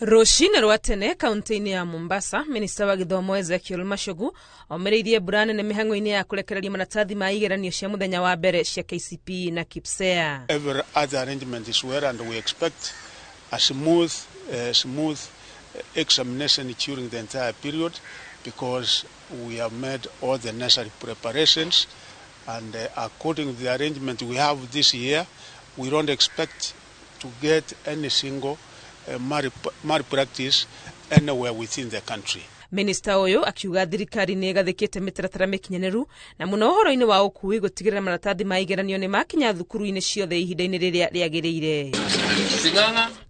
Rũcinĩ rwa tene kaunti-inĩ ya Mombasa, minista wa gĩthomo Ezekiel Machogu omereirie mbura nene mĩhang'o-inĩ ya kũrekereria maratathi ma igeranio cia mũthenya wa mbere cia KCPE na KPSEA. Every other arrangement is well, and we expect a smooth examination during the entire period, because we have made all the necessary preparations, and according to the arrangement we have this year, we don't expect to get any single malpractice anywhere within the country. Minista ũyũ akiuga thirikari nĩ ĩgathĩkĩte mĩtaratara mĩkinyanĩru na mũno ũhoro-inĩ wa ũkuui gũtigĩrĩra maratathi ma igeranio nĩ makinya thukuru-inĩ ciothe ihinda-inĩ rĩrĩa rĩagĩrĩire.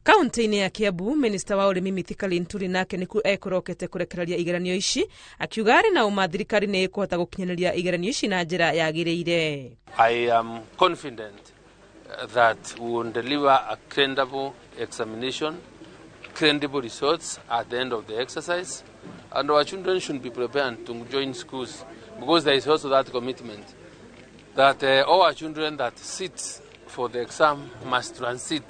Kaunti-inĩ ya Kiambu, minista wa ũrĩmi Mithika Linturi nake nĩkuo ekũrokete kũrekereria igeranio ici, akiuga arĩ na ũma thirikari nĩ ĩkũhota gũkinyanĩria igeranio ici na njĩra yagĩrĩire. I am confident that we will deliver a credible examination, credible results at the end of the exercise, and our children should be prepared to join schools, because there is also that commitment that all our children that sit for the exam must transit.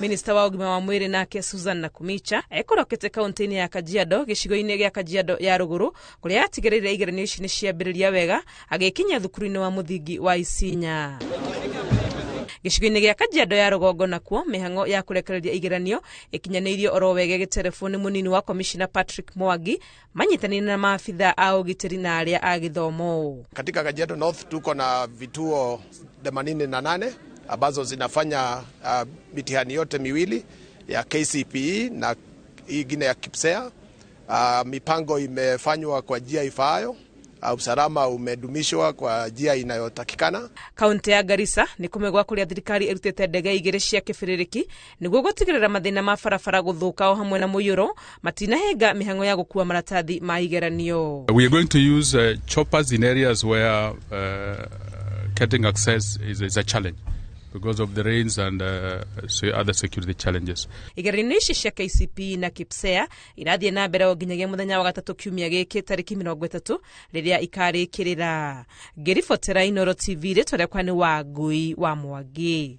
Minista wa ũgima wa mwĩrĩ nake Susan Nakumicha ekũrokete kaunti-inĩ ya Kajiado, gĩcigo-inĩ gĩa Kajiado ya rũgũrũ, kũrĩa atigĩrĩire igeranio ici nĩ ciambĩrĩria wega, agĩkinya thukuru-inĩ wa mũthingi wa Isinya. Gĩcigo-inĩ gĩa Kajiado ya rũgongo nakuo mĩhang'o ya kũrekereria igeranio ĩkinyanĩirio oro wega gĩterefoni mũnini wa Commissioner Patrick Mwangi, manyitanĩire na maafitha a ũgitĩri na arĩa a gĩthomo. Katika Kajiado North tuko na vituo 88 ambazo zinafanya mitihani yote miwili ya KCPE na ingine ya KPSEA. Mipango imefanywa kwa njia ifaayo, usalama umedumishwa kwa njia inayotakikana. Kaunti ya Garissa nĩ kũmegwa kũrĩa thirikari ĩrutĩte ndege igĩrĩ cia kĩbĩrĩrĩki nĩguo gũtigĩrĩra mathĩna ma barabara gũthũka o hamwe na mũiyũro matinahenga mĩhang'o ya gũkua maratathi ma igeranio. We are going to use choppers in areas where getting access is a challenge because of the rains and other security challenges. Igeranio ici cia KCPE na KPSEA irathiĩ na mbere nginyagia mũthenya wa gatatũ kiumia gĩkĩ tarĩki 30 rĩrĩa ikarĩkĩrĩra. Ngĩribotera Inooro TV rĩtwa rĩakwa nĩ Wangui wa Mwangi.